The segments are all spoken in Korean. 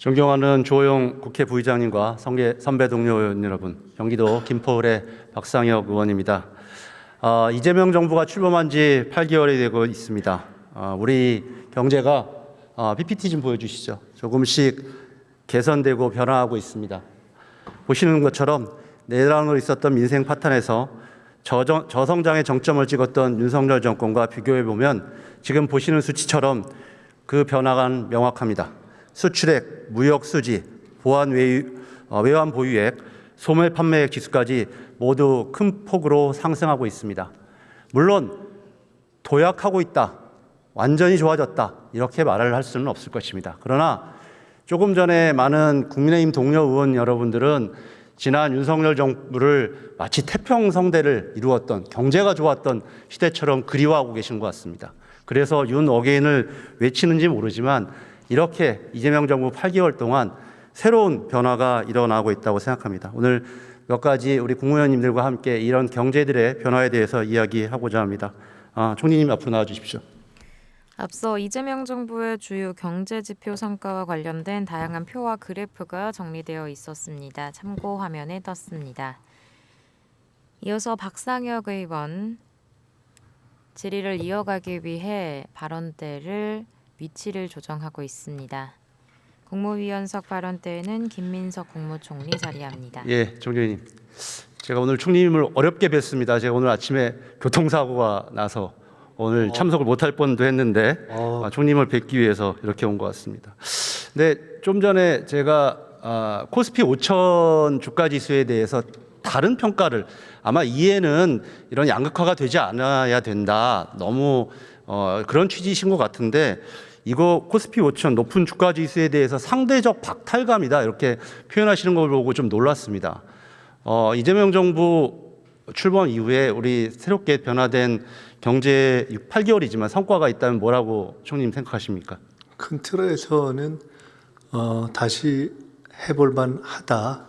존경하는 조호영 국회 부의장님과 선배 동료 의원 여러분, 경기도 김포을의 박상혁 의원입니다. 이재명 정부가 출범한 지 8개월이 되고 있습니다. 우리 경제가 PPT 좀 보여주시죠. 조금씩 개선되고 변화하고 있습니다. 보시는 것처럼 내란으로 있었던 민생 파탄에서 저성장의 정점을 찍었던 윤석열 정권과 비교해 보면 지금 보시는 수치처럼 그 변화가 명확합니다. 수출액, 무역 수지, 외환 보유액, 소매 판매액 지수까지 모두 큰 폭으로 상승하고 있습니다. 물론 도약하고 있다, 완전히 좋아졌다 이렇게 말을 할 수는 없을 것입니다. 그러나 조금 전에 많은 국민의힘 동료 의원 여러분들은 지난 윤석열 정부를 마치 태평성대를 이루었던, 경제가 좋았던 시대처럼 그리워하고 계신 것 같습니다. 그래서 윤 어게인을 외치는지 모르지만 이렇게 이재명 정부 8개월 동안 새로운 변화가 일어나고 있다고 생각합니다. 오늘 몇 가지 우리 국무위원님들과 함께 이런 경제들의 변화에 대해서 이야기하고자 합니다. 총리님 앞으로 나와 주십시오. 앞서 이재명 정부의 주요 경제 지표 성과와 관련된 다양한 표와 그래프가 정리되어 있었습니다. 참고 화면에 떴습니다. 이어서 박상혁 의원 질의를 이어가기 위해 발언대를 위치를 조정하고 있습니다. 국무위원석 발언대에는 김민석 국무총리 자리합니다. 예, 총리님. 제가 오늘 총리님을 어렵게 뵀습니다. 제가 오늘 아침에 교통사고가 나서 오늘 참석을 못할 뻔도 했는데 총리님을 뵙기 위해서 이렇게 온 것 같습니다. 네, 좀 전에 제가 코스피 5천 주가지수에 대해서 다른 평가를 아마 이해는 이런 양극화가 되지 않아야 된다. 너무 그런 취지이신 것 같은데 이거 코스피 5천 높은 주가지수에 대해서 상대적 박탈감이다 이렇게 표현하시는 걸 보고 좀 놀랐습니다. 이재명 정부 출범 이후에 우리 새롭게 변화된 경제 8개월이지만 성과가 있다면 뭐라고 총리님 생각하십니까? 큰 틀에서는 다시 해볼 만하다.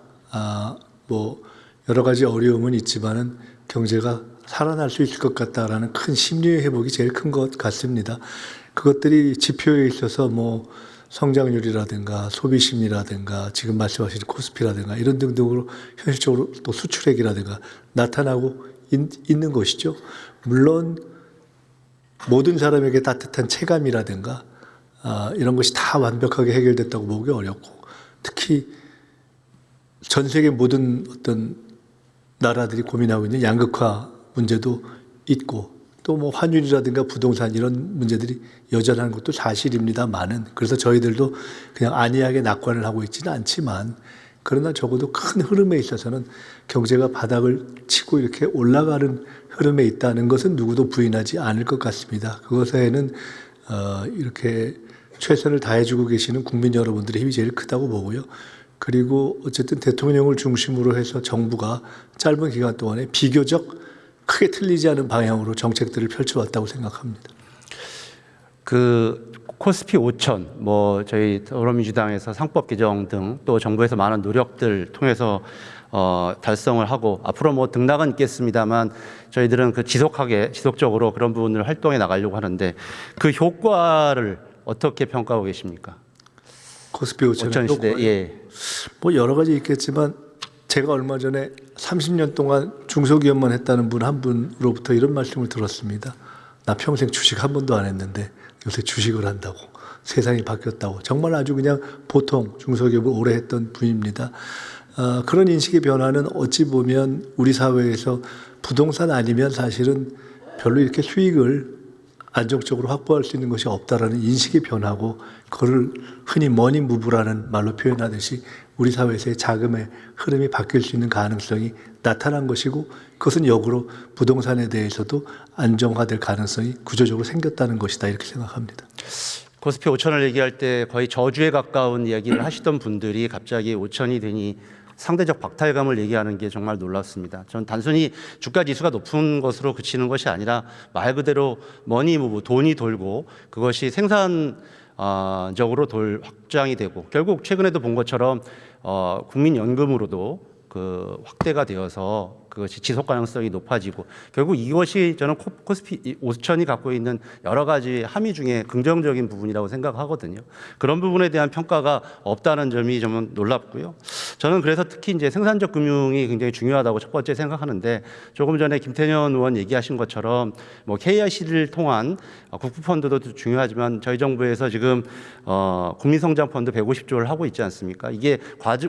뭐 여러 가지 어려움은 있지만은 경제가 살아날 수 있을 것 같다라는 큰 심리의 회복이 제일 큰 것 같습니다. 그것들이 지표에 있어서 뭐 성장률이라든가 소비심리라든가 지금 말씀하신 코스피라든가 이런 등등으로 현실적으로 또 수출액이라든가 나타나고 있는 것이죠. 물론 모든 사람에게 따뜻한 체감이라든가 이런 것이 다 완벽하게 해결됐다고 보기 어렵고 특히 전 세계 모든 어떤 나라들이 고민하고 있는 양극화 문제도 있고 또 뭐 환율이라든가 부동산 이런 문제들이 여전한 것도 사실입니다만은 그래서 저희들도 그냥 안이하게 낙관을 하고 있지는 않지만 그러나 적어도 큰 흐름에 있어서는 경제가 바닥을 치고 이렇게 올라가는 흐름에 있다는 것은 누구도 부인하지 않을 것 같습니다. 그것에는 이렇게 최선을 다해주고 계시는 국민 여러분들의 힘이 제일 크다고 보고요. 그리고 어쨌든 대통령을 중심으로 해서 정부가 짧은 기간 동안에 비교적 크게 틀리지 않은 방향으로 정책들을 펼쳐왔다고 생각합니다. 그 코스피 5천, 뭐 저희 더불어민주당에서 상법 개정 등 또 정부에서 많은 노력들 통해서 달성을 하고 앞으로 뭐 등락은 있겠습니다만 저희들은 그 지속적으로 그런 부분을 활동해 나가려고 하는데 그 효과를 어떻게 평가하고 계십니까? 코스피 5천 시대, 예. 뭐 여러 가지 있겠지만 제가 얼마 전에 30년 동안 중소기업만 했다는 분 한 분으로부터 이런 말씀을 들었습니다. 나 평생 주식 한 번도 안 했는데 요새 주식을 한다고 세상이 바뀌었다고 정말 아주 그냥 보통 중소기업을 오래 했던 분입니다. 그런 인식의 변화는 어찌 보면 우리 사회에서 부동산 아니면 사실은 별로 이렇게 수익을 안정적으로 확보할 수 있는 것이 없다라는 인식의 변화고 그걸 흔히 머니 무브라는 말로 표현하듯이 우리 사회에서의 자금의 흐름이 바뀔 수 있는 가능성이 나타난 것이고 그것은 역으로 부동산에 대해서도 안정화될 가능성이 구조적으로 생겼다는 것이다 이렇게 생각합니다. 코스피 5천을 얘기할 때 거의 저주에 가까운 이야기를 하시던 분들이 갑자기 5천이 되니 상대적 박탈감을 얘기하는 게 정말 놀랐습니다. 전 단순히 주가 지수가 높은 것으로 그치는 것이 아니라 말 그대로 머니 무브, 돈이 돌고 그것이 생산적으로 확장이 되고 결국 최근에도 본 것처럼 국민연금으로도 그 확대가 되어서 그것이 지속 가능성이 높아지고 결국 이것이 저는 코스피 5천이 갖고 있는 여러 가지 함의 중에 긍정적인 부분이라고 생각하거든요. 그런 부분에 대한 평가가 없다는 점이 좀 놀랍고요. 저는 그래서 특히 이제 생산적 금융이 굉장히 중요하다고 첫 번째 생각하는데 조금 전에 김태년 의원 얘기하신 것처럼 뭐 KIC를 통한 국부펀드도 중요하지만 저희 정부에서 지금 국민성장펀드 150조를 하고 있지 않습니까? 이게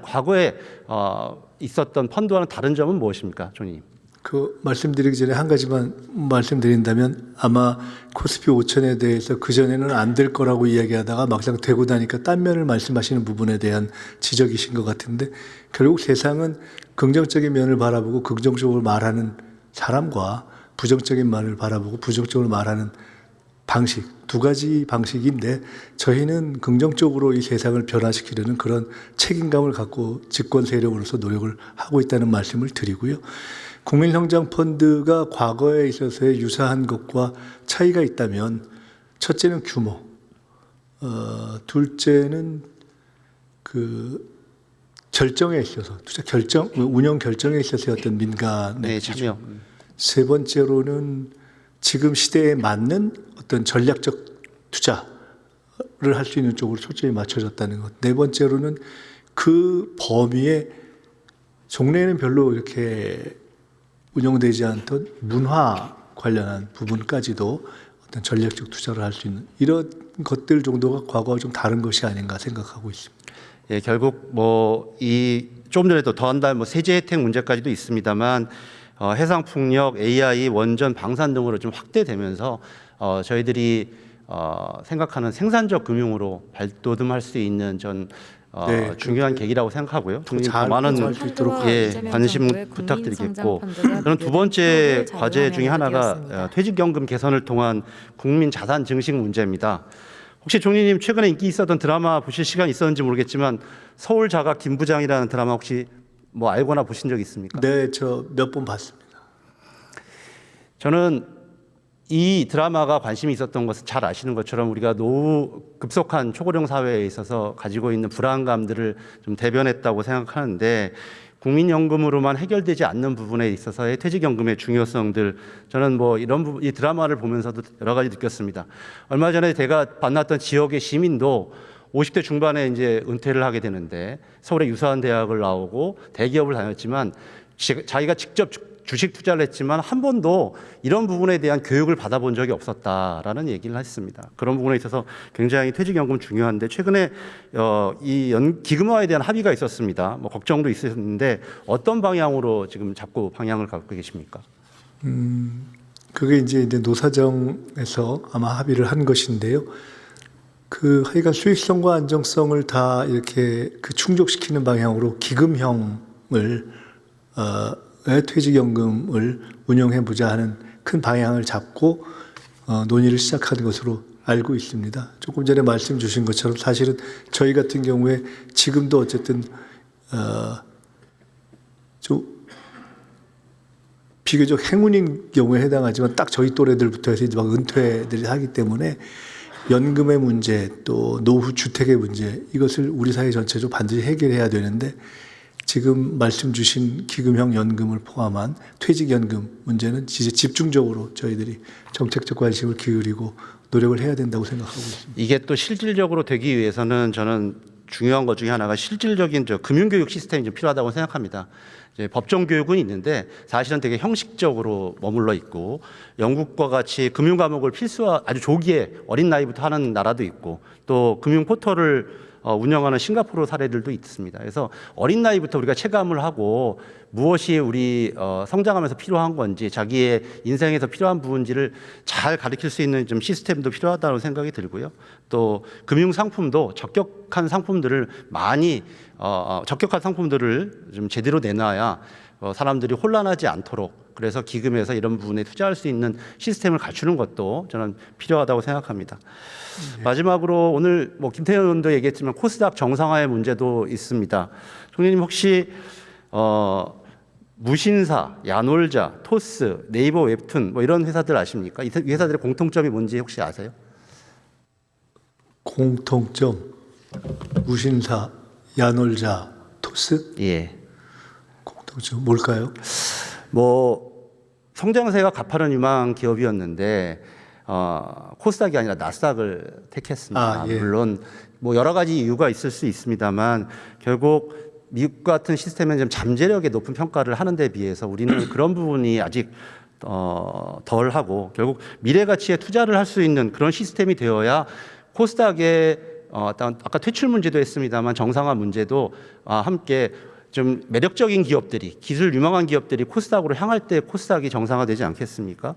과거에 있었던 펀드와는 다른 점은 무엇입니까, 조님? 그 말씀드리기 전에 한 가지만 말씀드린다면 아마 코스피 5천에 대해서 그전에는 안 될 거라고 이야기하다가 막상 되고 나니까 딴 면을 말씀하시는 부분에 대한 지적이신 것 같은데 결국 세상은 긍정적인 면을 바라보고 긍정적으로 말하는 사람과 부정적인 말을 바라보고 부정적으로 말하는 방식, 두 가지 방식인데 저희는 긍정적으로 이 세상을 변화시키려는 그런 책임감을 갖고 집권 세력으로서 노력을 하고 있다는 말씀을 드리고요. 국민성장펀드가 과거에 있어서의 유사한 것과 차이가 있다면 첫째는 규모, 둘째는 그 결정에 있어서 투자 결정, 운영 결정에 있어서의 어떤 민간의 참여. 세 번째로는 지금 시대에 맞는 어떤 전략적 투자를 할 수 있는 쪽으로 초점이 맞춰졌다는 것. 네 번째로는 그 범위에 종래에는 별로 이렇게 운영되지 않던 문화 관련한 부분까지도 어떤 전략적 투자를 할 수 있는 이런 것들 정도가 과거와 좀 다른 것이 아닌가 생각하고 있습니다. 예, 결국 뭐 이 조금 전에도 더한달 뭐 세제 혜택 문제까지도 있습니다만 해상 풍력, AI, 원전, 방산 등으로 좀 확대되면서 저희들이 생각하는 생산적 금융으로 발돋움할 수 있는 전 네, 중요한 계기라고 생각하고요. 잘 많은 활동할 수 있도록 관심 부탁드리겠고 저는 두 번째 과제 중에 하나가 퇴직연금 개선을 통한 국민 자산 증식 문제입니다. 혹시 종리님 최근에 인기 있었던 드라마 보실 시간 있었는지 모르겠지만 서울 자가 김부장이라는 드라마 혹시 뭐 알거나 보신 적 있습니까? 네, 저 몇 번 봤습니다. 저는 이 드라마가 관심이 있었던 것은 잘 아시는 것처럼 우리가 노후 급속한 초고령 사회에 있어서 가지고 있는 불안감들을 좀 대변했다고 생각하는데 국민연금으로만 해결되지 않는 부분에 있어서의 퇴직연금의 중요성들 저는 뭐 이런 부분 이 드라마를 보면서도 여러 가지 느꼈습니다. 얼마 전에 제가 만났던 지역의 시민도 50대 중반에 이제 은퇴를 하게 되는데 서울의 유사한 대학을 나오고 대기업을 다녔지만 자기가 직접 주식 투자를 했지만 한 번도 이런 부분에 대한 교육을 받아본 적이 없었다라는 얘기를 했습니다. 그런 부분에 있어서 굉장히 퇴직연금 중요한데 최근에 이 기금화에 대한 합의가 있었습니다. 뭐 걱정도 있었는데 어떤 방향으로 지금 자꾸 방향을 갖고 계십니까? 그게 이제 노사정에서 아마 합의를 한 것인데요. 그 하여간 수익성과 안정성을 다 이렇게 그 충족시키는 방향으로 기금형을 퇴직연금을 운영해보자 하는 큰 방향을 잡고 논의를 시작한 것으로 알고 있습니다. 조금 전에 말씀 주신 것처럼 사실은 저희 같은 경우에 지금도 어쨌든 좀 비교적 행운인 경우에 해당하지만 딱 저희 또래들부터 해서 이제 막 은퇴들을 하기 때문에 연금의 문제 또 노후 주택의 문제 이것을 우리 사회 전체적으로 반드시 해결해야 되는데 지금 말씀 주신 기금형 연금을 포함한 퇴직연금 문제는 이제 집중적으로 저희들이 정책적 관심을 기울이고 노력을 해야 된다고 생각하고 있습니다. 이게 또 실질적으로 되기 위해서는 저는 중요한 것 중에 하나가 실질적인 금융교육 시스템이 좀 필요하다고 생각합니다. 이제 법정 교육은 있는데 사실은 되게 형식적으로 머물러 있고 영국과 같이 금융 과목을 필수화 아주 조기에 어린 나이부터 하는 나라도 있고 또 금융 포털을 운영하는 싱가포르 사례들도 있습니다. 그래서 어린 나이부터 우리가 체감을 하고 무엇이 우리 성장하면서 필요한 건지 자기의 인생에서 필요한 부분지를 잘 가르칠 수 있는 좀 시스템도 필요하다는 생각이 들고요. 또 금융 상품도 적격한 상품들을 많이 적격한 상품들을 좀 제대로 내놔야 사람들이 혼란하지 않도록 그래서 기금에서 이런 부분에 투자할 수 있는 시스템을 갖추는 것도 저는 필요하다고 생각합니다. 마지막으로 오늘 뭐 김태현 의원도 얘기했지만 코스닥 정상화의 문제도 있습니다. 총리님 혹시 무신사, 야놀자, 토스, 네이버 웹툰 뭐 이런 회사들 아십니까? 이 회사들의 공통점이 뭔지 혹시 아세요? 공통점 무신사, 야놀자, 토스? 예. 공통점 뭘까요? 뭐 성장세가 가파른 유망 기업이었는데 코스닥이 아니라 나스닥을 택했습니다. 예. 물론 뭐 여러 가지 이유가 있을 수 있습니다만 결국 미국 같은 시스템은 좀 잠재력에 높은 평가를 하는 데 비해서 우리는 그런 부분이 아직 덜하고 결국 미래 가치에 투자를 할 수 있는 그런 시스템이 되어야 코스닥의 아까 퇴출 문제도 했습니다만 정상화 문제도 함께 좀 매력적인 기업들이 기술 유망한 기업들이 코스닥으로 향할 때 코스닥이 정상화되지 않겠습니까?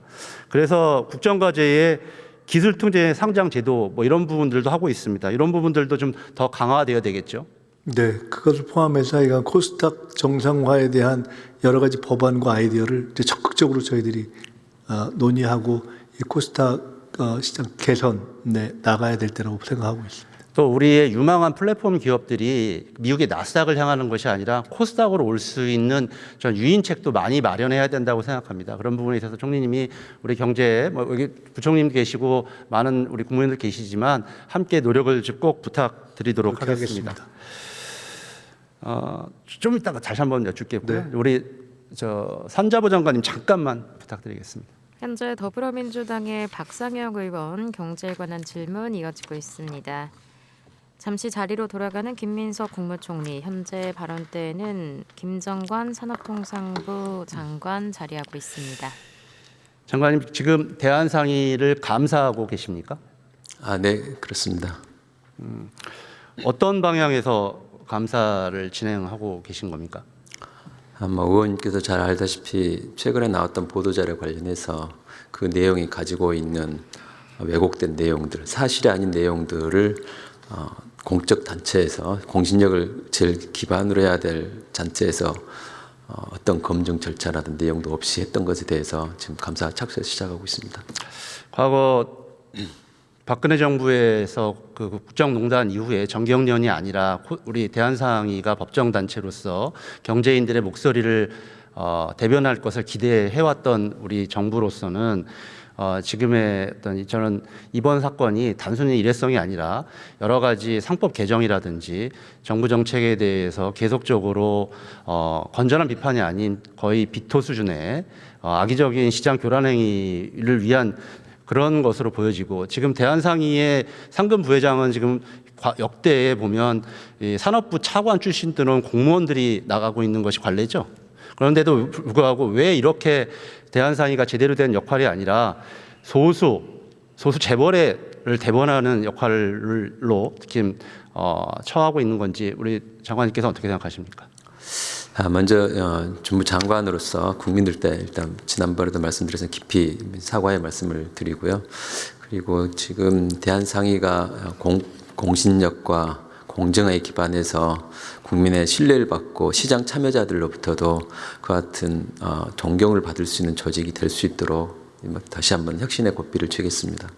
그래서 국정과제에 기술 통제 상장 제도 뭐 이런 부분들도 하고 있습니다. 이런 부분들도 좀 더 강화되어야 되겠죠. 네, 그것을 포함해서 이건 코스닥 정상화에 대한 여러 가지 법안과 아이디어를 이제 적극적으로 저희들이 논의하고 이 코스닥 시장 개선에 나가야 될 때라고 생각하고 있습니다. 또 우리의 유망한 플랫폼 기업들이 미국의 나스닥을 향하는 것이 아니라 코스닥으로 올 수 있는 전 유인책도 많이 마련해야 된다고 생각합니다. 그런 부분에 있어서 총리님이 우리 경제 뭐 여기 부총님 계시고 많은 우리 국무위원들 계시지만 함께 노력을 좀 꼭 부탁드리도록 하겠습니다. 좀 이따가 다시 한번 여쭙겠고요. 네. 우리 산자부 장관님 잠깐만 부탁드리겠습니다. 현재 더불어민주당의 박상혁 의원 경제에 관한 질문 이어지고 있습니다. 잠시 자리로 돌아가는 김민석 국무총리, 현재 발언대에는 김정관 산업통상부 장관 자리하고 있습니다. 장관님 지금 대한상의를 감사하고 계십니까? 네, 그렇습니다. 어떤 방향에서 감사를 진행하고 계신 겁니까? 아마 의원님께서 잘 알다시피 최근에 나왔던 보도자료 관련해서 그 내용이 가지고 있는 왜곡된 내용들, 사실이 아닌 내용들을 공적 단체에서 공신력을 제일 기반으로 해야 될 단체에서 어떤 검증 절차라든 내용도 없이 했던 것에 대해서 지금 감사 착수해서 시작하고 있습니다. 과거 박근혜 정부에서 그 국정농단 이후에 정경련이 아니라 우리 대한상의가 법정단체로서 경제인들의 목소리를 대변할 것을 기대해왔던 우리 정부로서는 지금의 어떤 저는 이번 사건이 단순히 일회성이 아니라 여러 가지 상법 개정이라든지 정부 정책에 대해서 계속적으로 건전한 비판이 아닌 거의 비토 수준의 악의적인 시장 교란 행위를 위한 그런 것으로 보여지고 지금 대한상의의 상금 부회장은 지금 역대에 보면 이 산업부 차관 출신들은 공무원들이 나가고 있는 것이 관례죠. 그런데도 불구하고 왜 이렇게 대한상의가 제대로 된 역할이 아니라 소수 재벌을 대변하는 역할로 지금 처하고 있는 건지 우리 장관님께서 어떻게 생각하십니까? 먼저 정부 장관으로서 국민들 때 일단 지난번에도 말씀드려서 깊이 사과의 말씀을 드리고요. 그리고 지금 대한상의가 공신력과 공정에 기반해서 국민의 신뢰를 받고 시장 참여자들로부터도 그 같은 존경을 받을 수 있는 조직이 될 수 있도록 다시 한번 혁신의 고삐를 쥐겠습니다.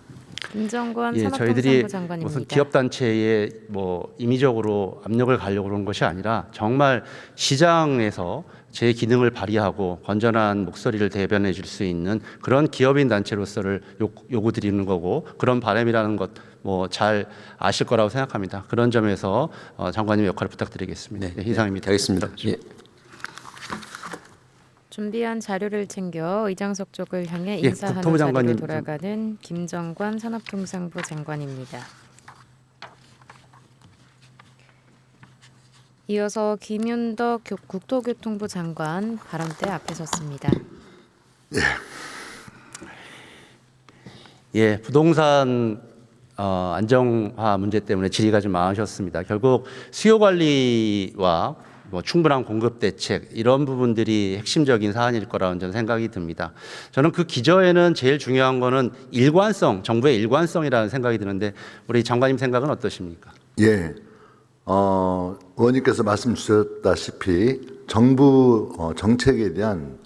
김정관 저희들이 산업통상부 장관입니다. 무슨 기업 단체에 뭐 임의적으로 압력을 가려고 그런 것이 아니라 정말 시장에서 제 기능을 발휘하고 건전한 목소리를 대변해 줄 수 있는 그런 기업인 단체로서를 요구드리는 거고 그런 바람이라는 것 뭐 잘 아실 거라고 생각합니다. 그런 점에서 장관님 역할을 부탁드리겠습니다. 네, 이상입니다. 알겠습니다. 예. 준비한 자료를 챙겨 의장석 쪽을 향해 예, 인사하는 국토부 자리로 장관님 돌아가는 김정관 산업통상부 장관입니다. 이어서 김윤덕 국토교통부 장관 발언대 앞에 섰습니다. 예, 부동산 안정화 문제 때문에 질의가 좀 많으셨습니다. 결국 수요 관리와 뭐 충분한 공급 대책 이런 부분들이 핵심적인 사안일 거라는 저는 생각이 듭니다. 저는 그 기저에는 제일 중요한 거는 일관성, 정부의 일관성이라는 생각이 드는데 우리 장관님 생각은 어떠십니까? 예, 의원님께서 말씀 주셨다시피 정부 정책에 대한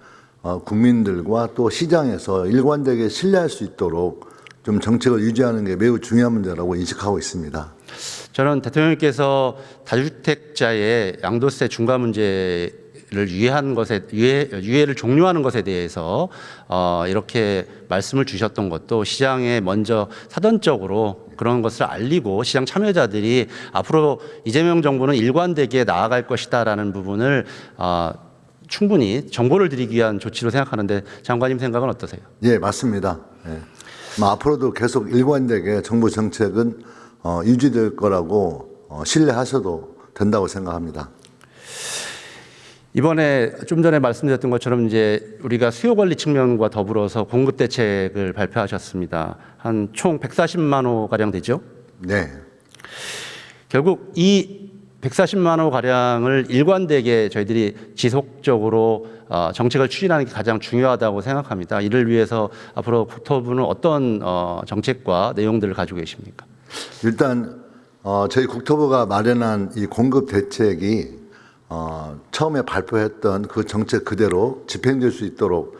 국민들과 또 시장에서 일관되게 신뢰할 수 있도록 좀 정책을 유지하는 게 매우 중요한 문제라고 인식하고 있습니다. 저는 대통령께서 다주택자의 양도세 중과 문제를 유예한 것에 유예를 종료하는 것에 대해서 이렇게 말씀을 주셨던 것도 시장에 먼저 사전적으로 그런 것을 알리고 시장 참여자들이 앞으로 이재명 정부는 일관되게 나아갈 것이다라는 부분을 충분히 정보를 드리기 위한 조치로 생각하는데 장관님 생각은 어떠세요? 예, 맞습니다. 예. 앞으로도 계속 일관되게 정부 정책은 유지될 거라고 신뢰하셔도 된다고 생각합니다. 이번에 좀 전에 말씀드렸던 것처럼 이제 우리가 수요 관리 측면과 더불어서 공급 대책을 발표하셨습니다. 한 총 140만 호 가량 되죠? 네. 결국 이 140만 호 가량을 일관되게 저희들이 지속적으로 정책을 추진하는 게 가장 중요하다고 생각합니다. 이를 위해서 앞으로 국토부는 어떤 정책과 내용들을 가지고 계십니까? 일단 저희 국토부가 마련한 이 공급 대책이 처음에 발표했던 그 정책 그대로 집행될 수 있도록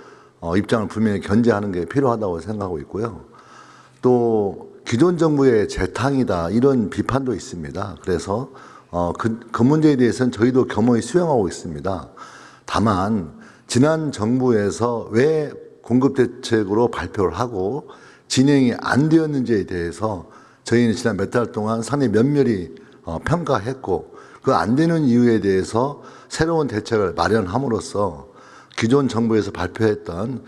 입장을 분명히 견제하는 게 필요하다고 생각하고 있고요. 또 기존 정부의 재탕이다 이런 비판도 있습니다. 그래서 그 문제에 대해서는 저희도 겸허히 수용하고 있습니다. 다만 지난 정부에서 왜 공급 대책으로 발표를 하고 진행이 안 되었는지에 대해서 저희는 지난 몇 달 동안 상당히 면밀히 평가했고 그 안 되는 이유에 대해서 새로운 대책을 마련함으로써 기존 정부에서 발표했던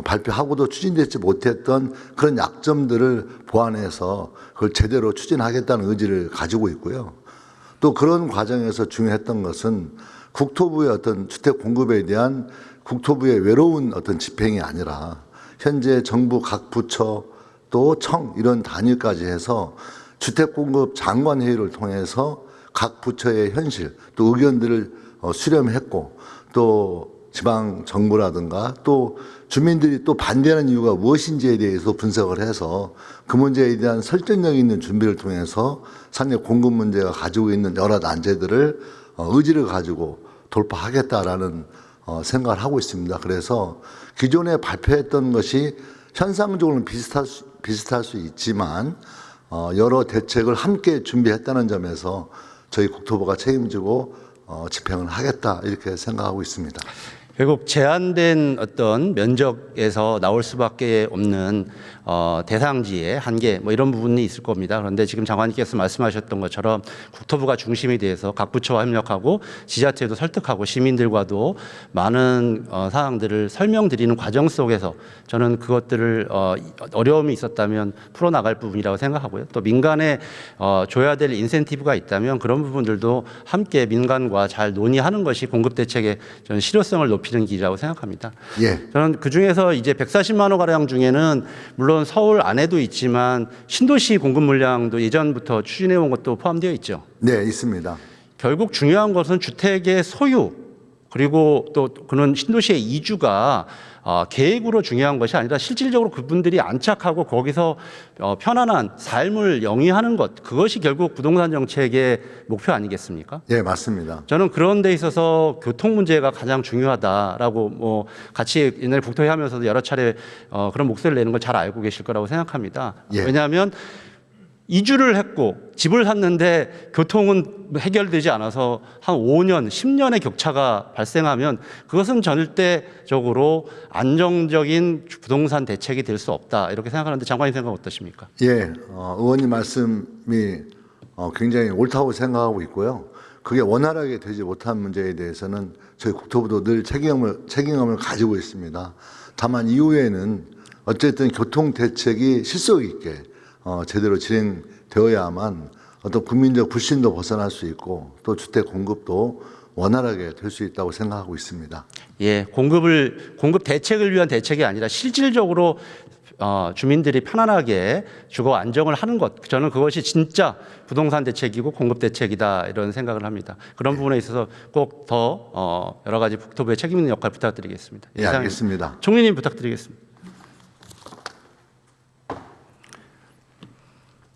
발표하고도 추진되지 못했던 그런 약점들을 보완해서 그걸 제대로 추진하겠다는 의지를 가지고 있고요. 또 그런 과정에서 중요했던 것은 국토부의 어떤 주택 공급에 대한 국토부의 외로운 어떤 집행이 아니라 현재 정부 각 부처 또 청 이런 단위까지 해서 주택 공급 장관 회의를 통해서 각 부처의 현실 또 의견들을 수렴했고 또 지방 정부라든가 또 주민들이 또 반대하는 이유가 무엇인지에 대해서 분석을 해서 그 문제에 대한 설득력 있는 준비를 통해서 상대 공급 문제가 가지고 있는 여러 난제들을 의지를 가지고 돌파하겠다라는 생각을 하고 있습니다. 그래서 기존에 발표했던 것이 현상적으로는 비슷할 수 있지만 여러 대책을 함께 준비했다는 점에서 저희 국토부가 책임지고 집행을 하겠다 이렇게 생각하고 있습니다. 결국 제한된 어떤 면적에서 나올 수밖에 없는 대상지의 한계 뭐 이런 부분이 있을 겁니다. 그런데 지금 장관님께서 말씀하셨던 것처럼 국토부가 중심이 돼서 각 부처와 협력하고 지자체도 설득하고 시민들과도 많은 사항들을 설명드리는 과정 속에서 저는 그것들을 어려움이 있었다면 풀어나갈 부분이라고 생각하고요. 또 민간에 줘야 될 인센티브가 있다면 그런 부분들도 함께 민간과 잘 논의하는 것이 공급대책의 저는 실효성을 높이는 길이라고 생각합니다. 예. 저는 그중에서 이제 140만 호 가량 중에는 물론 서울 안에도 있지만 신도시 공급 물량도 예전부터 추진해 온 것도 포함되어 있죠. 네, 있습니다. 결국 중요한 것은 주택의 소유 그리고 또 그런 신도시의 이주가 계획으로 중요한 것이 아니라 실질적으로 그분들이 안착하고 거기서 편안한 삶을 영위하는 것 그것이 결국 부동산 정책의 목표 아니겠습니까? 예, 맞습니다. 저는 그런 데 있어서 교통 문제가 가장 중요하다라고 뭐 같이 옛날에 국토회 하면서도 여러 차례 그런 목소리를 내는 걸 잘 알고 계실 거라고 생각합니다. 예. 왜냐하면 이주를 했고 집을 샀는데 교통은 해결되지 않아서 한 5년, 10년의 격차가 발생하면 그것은 절대적으로 안정적인 부동산 대책이 될 수 없다. 이렇게 생각하는데 장관님 생각은 어떠십니까? 예, 의원님 말씀이 굉장히 옳다고 생각하고 있고요. 그게 원활하게 되지 못한 문제에 대해서는 저희 국토부도 늘 책임감을 가지고 있습니다. 다만 이후에는 어쨌든 교통 대책이 실속 있게 제대로 진행되어야만 어떤 국민적 불신도 벗어날 수 있고 또 주택 공급도 원활하게 될 수 있다고 생각하고 있습니다. 예, 공급 대책을 위한 대책이 아니라 실질적으로 주민들이 편안하게 주거 안정을 하는 것 저는 그것이 진짜 부동산 대책이고 공급 대책이다 이런 생각을 합니다. 그런 부분에 있어서 꼭 더 여러 가지 국토부의 책임 있는 역할 부탁드리겠습니다. 예, 알겠습니다. 총리님 부탁드리겠습니다.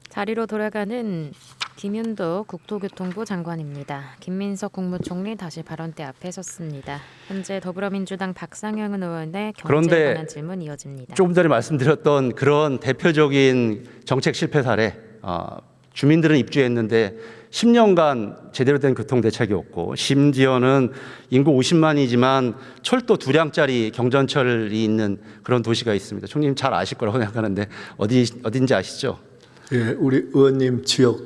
자리로 돌아가는 김윤도 국토교통부 장관입니다. 김민석 국무총리 다시 발언대 앞에 섰습니다. 현재 더불어민주당 박상현 의원의 경제에 그런데 관한 질문 이어집니다. 조금 전에 말씀드렸던 그런 대표적인 정책 실패 사례 주민들은 입주했는데 10년간 제대로 된 교통 대책이 없고 심지어는 인구 50만이지만 철도 2량짜리 경전철이 있는 그런 도시가 있습니다. 총리님 잘 아실 거라고 생각하는데 어딘지 아시죠? 예, 우리 의원님 지역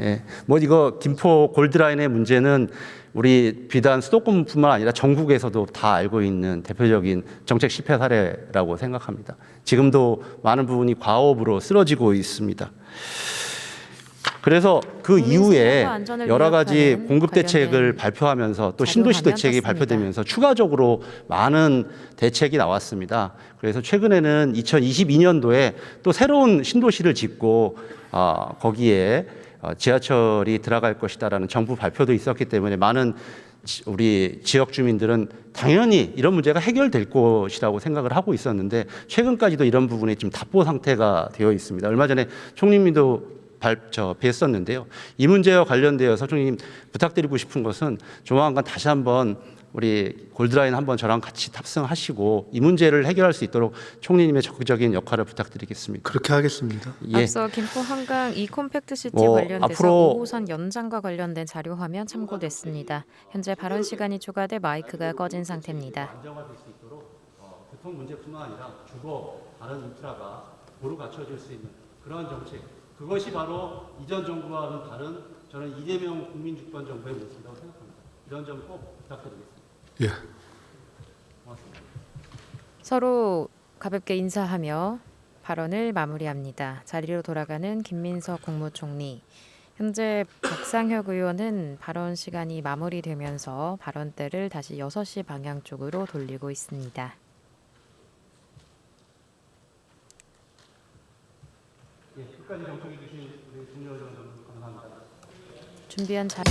예. 뭐 이거 김포 골드라인의 문제는 우리 비단 수도권뿐만 아니라 전국에서도 다 알고 있는 대표적인 정책 실패 사례라고 생각합니다. 지금도 많은 부분이 과업으로 쓰러지고 있습니다. 그래서 그 국민 이후에 생활과 안전을 여러 가지 위협하는 공급 대책을 관련된 발표하면서 또 자료 신도시 화면 대책이 떴습니다. 발표되면서 추가적으로 많은 대책이 나왔습니다. 그래서 최근에는 2022년도에 또 새로운 신도시를 짓고 거기에 지하철이 들어갈 것이다라는 정부 발표도 있었기 때문에 많은 우리 지역 주민들은 당연히 이런 문제가 해결될 것이라고 생각을 하고 있었는데 최근까지도 이런 부분이 좀 답보 상태가 되어 있습니다. 얼마 전에 총리님도 뵀었는데요. 이 문제와 관련되어서 총리님 부탁드리고 싶은 것은 조만간 다시 한번 우리 골드라인 한번 저랑 같이 탑승하시고 이 문제를 해결할 수 있도록 총리님의 적극적인 역할을 부탁드리겠습니다. 그렇게 하겠습니다. 예. 앞서 김포 한강 이 컴팩트 시티 뭐 관련돼서 앞으로 5호선 연장과 관련된 자료 화면 참고됐습니다. 현재 발언 시간이 추가돼 마이크가 꺼진 상태입니다. 안정화될 수 있도록 교통 문제뿐만 아니라 주거 다른 인프라가 고루 갖춰질 수 있는 그러한 정책 그것이 바로 이전 정부와는 다른 저는 이재명 국민주권 정부의 모습이라고 생각합니다. 이런 점 꼭 부탁드리겠습니다. 예. 고맙습니다. 서로 가볍게 인사하며 발언을 마무리합니다. 자리로 돌아가는 김민석 국무총리. 현재 박상혁 의원은 발언 시간이 마무리되면서 발언대를 다시 6시 방향 쪽으로 돌리고 있습니다. 예, 끝까지 경청해 주신 우리 동료 여러분 감사합니다. 준비한 자료